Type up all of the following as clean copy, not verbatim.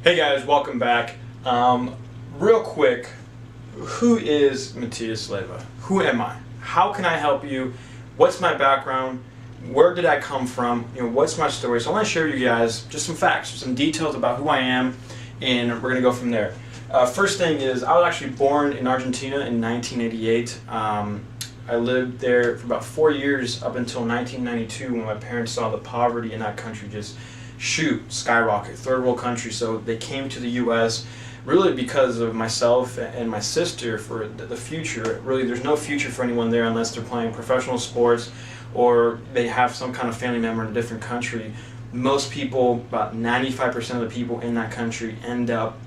Hey guys, welcome back. Real quick, who is Matias Leiva? Who am I? How can I help you? What's my background? Where did I come from? What's my story? So I want to share with you guys just some facts, some details about who I am, and we're going to go from there. First thing is, I was actually born in Argentina in 1988. I lived there for about 4 years up until 1992 when my parents saw the poverty in that country just skyrocket, third world country. So they came to the U.S. really because of myself and my sister for the future. Really, there's no future for anyone there unless they're playing professional sports or they have some kind of family member in a different country. Most people, about 95% of the people in that country, end up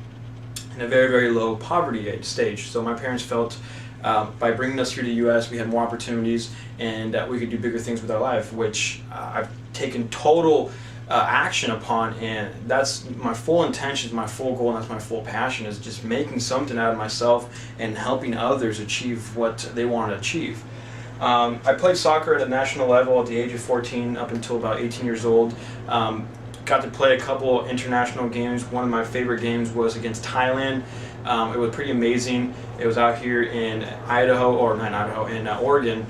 in a very, very low poverty stage. So my parents felt by bringing us here to the U.S., we had more opportunities and we could do bigger things with our life, which I've taken total action upon, and that's my full intention, my full goal, and that's my full passion, is just making something out of myself and helping others achieve what they want to achieve. I played soccer at a national level at the age of 14 up until about 18 years old. Got to play a couple international games. One of my favorite games was against Thailand. It was pretty amazing. It was out here in Oregon,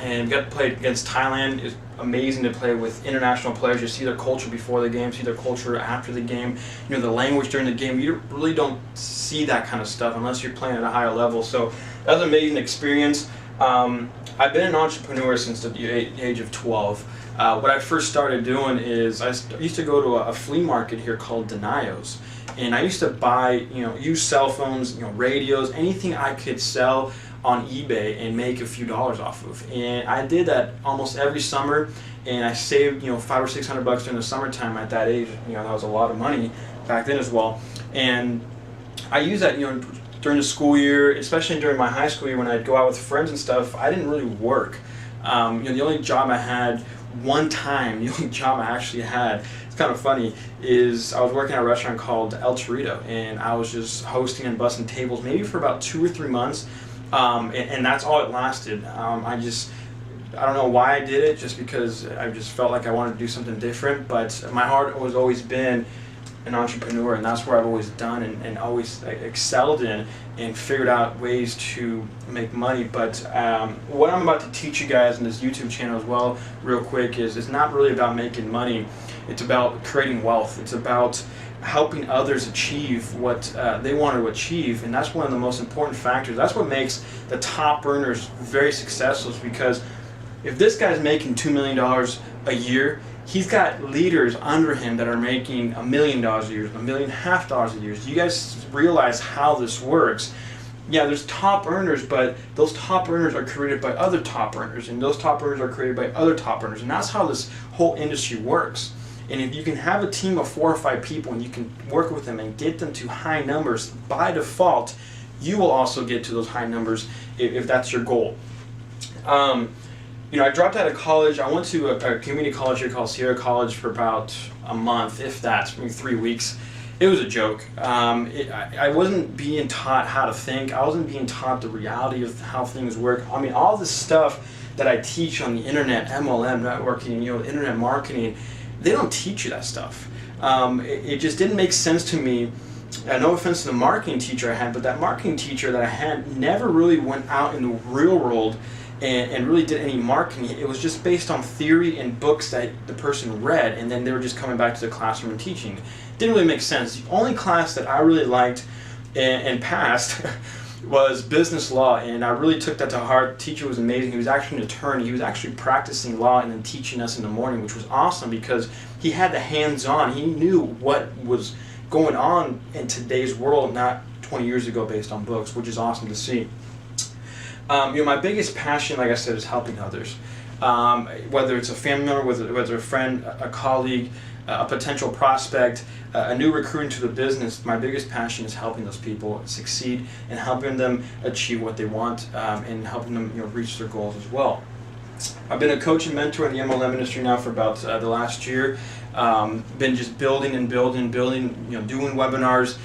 and got to play against Thailand. It was amazing to play with international players. You see their culture before the game, see their culture after the game. The language during the game. You really don't see that kind of stuff unless you're playing at a higher level. So that was an amazing experience. I've been an entrepreneur since the age of 12. What I first started doing is I used to go to a flea market here called Denios, and I used to buy used cell phones, radios, anything I could sell on eBay and make a few dollars off of. And I did that almost every summer, and I saved $500 or $600 during the summertime. At that age, that was a lot of money back then as well. And I used that during the school year, especially during my high school year when I'd go out with friends and stuff. I didn't really work. The only job I had one time, the only job I actually had, it's kind of funny, is I was working at a restaurant called El Torito, and I was just hosting and bussing tables maybe for about 2 or 3 months. And that's all it lasted. I don't know why I did it, just because I just felt like I wanted to do something different, but my heart has always been an entrepreneur, and that's where I've always done and always excelled in and figured out ways to make money. But what I'm about to teach you guys in this YouTube channel as well, real quick, is it's not really about making money. It's about creating wealth. It's about helping others achieve what they want to achieve, and that's one of the most important factors. That's what makes the top earners very successful, is because if this guy's making $2 million a year, he's got leaders under him that are making $1 million a year, $1.5 million a year. Do you guys realize how this works? Yeah, there's top earners, but those top earners are created by other top earners, and those top earners are created by other top earners, and that's how this whole industry works. And if you can have a team of 4 or 5 people and you can work with them and get them to high numbers, by default, you will also get to those high numbers if that's your goal. I dropped out of college. I went to a community college here called Sierra College for about a month, if that, maybe 3 weeks. It was a joke. I wasn't being taught how to think. I wasn't being taught the reality of how things work. All this stuff that I teach on the internet, MLM, networking, internet marketing, they don't teach you that stuff. It just didn't make sense to me. No offense to the marketing teacher I had, but that marketing teacher that I had never really went out in the real world and really did any marketing. It was just based on theory and books that the person read, and then they were just coming back to the classroom and teaching. Didn't really make sense. The only class that I really liked and passed was business law, and I really took that to heart. The teacher was amazing. He was actually an attorney. He was actually practicing law and then teaching us in the morning, which was awesome because he had the hands-on. He knew what was going on in today's world, not 20 years ago based on books, which is awesome to see. My biggest passion, like I said, is helping others. Whether it's a family member, whether a friend, a colleague, a potential prospect, a new recruit into the business, my biggest passion is helping those people succeed and helping them achieve what they want, and helping them reach their goals as well. I've been a coach and mentor in the MLM industry now for about the last year. Been just building, doing webinars,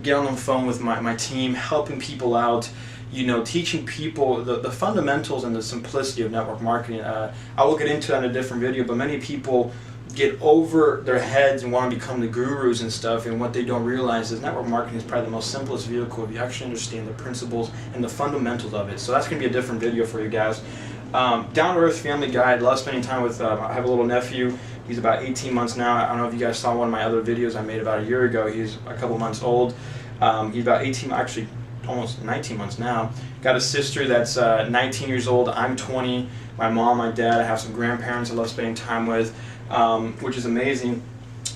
get on the phone with my team, helping people out, teaching people the fundamentals and the simplicity of network marketing. I will get into that in a different video, but many people get over their heads and want to become the gurus and stuff, and what they don't realize is network marketing is probably the most simplest vehicle if you actually understand the principles and the fundamentals of it. So that's going to be a different video for you guys. Down-to-earth family guy. I love spending time with, I have a little nephew. He's about 18 months now. I don't know if you guys saw one of my other videos I made about a year ago. He's a couple months old. He's about 18, actually almost 19 months now. Got a sister that's 19 years old. I'm 20. My mom, my dad. I have some grandparents I love spending time with, which is amazing.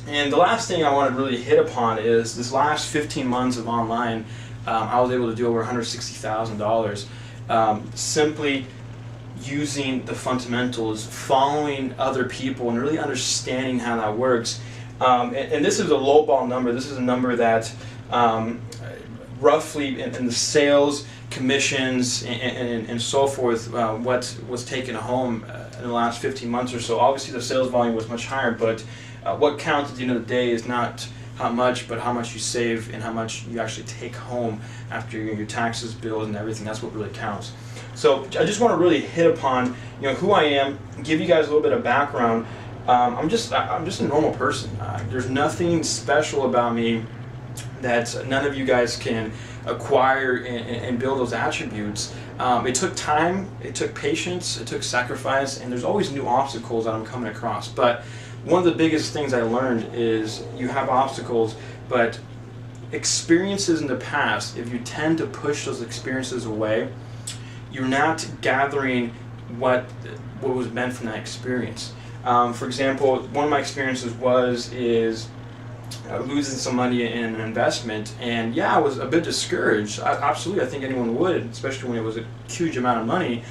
And the last thing I want to really hit upon is this last 15 months of online, I was able to do over $160,000 simply using the fundamentals, following other people, and really understanding how that works. And this is a lowball number. This is a number that roughly in the sales, commissions, and so forth, what was taken home in the last 15 months or so. Obviously the sales volume was much higher, but what counts at the end of the day is not how much, but how much you save and how much you actually take home after your taxes, bills, and everything. That's what really counts. So I just want to really hit upon, who I am, give you guys a little bit of background. I'm just a normal person. There's nothing special about me that none of you guys can acquire and build those attributes. It took time, it took patience, it took sacrifice, and there's always new obstacles that I'm coming across. But one of the biggest things I learned is you have obstacles, but experiences in the past, if you tend to push those experiences away, you're not gathering what was meant from that experience. For example, one of my experiences is losing some money in an investment, and yeah, I was a bit discouraged. Absolutely, I think anyone would, especially when it was a huge amount of money.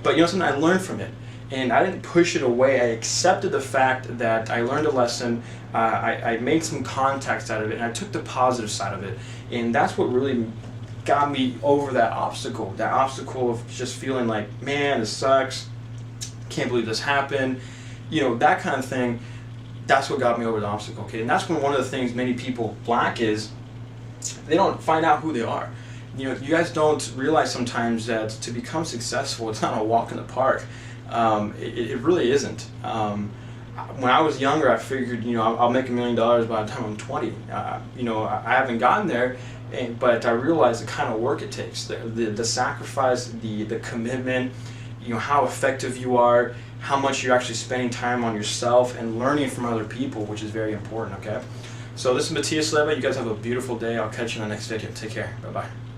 But something, I learned from it, and I didn't push it away. I accepted the fact that I learned a lesson. I made some contacts out of it, and I took the positive side of it, and that's what really got me over that obstacle of just feeling like, man, this sucks, can't believe this happened, that kind of thing. That's what got me over the obstacle, okay? And that's one of the things many people lack is they don't find out who they are. You guys don't realize sometimes that to become successful, it's not a walk in the park. It really isn't. When I was younger, I figured, I'll make $1 million by the time I'm 20. I haven't gotten there, but I realized the kind of work it takes, the sacrifice, the commitment, how effective you are, how much you're actually spending time on yourself and learning from other people, which is very important, okay? So this is Matias Leiva. You guys have a beautiful day. I'll catch you in the next video. Take care. Bye-bye.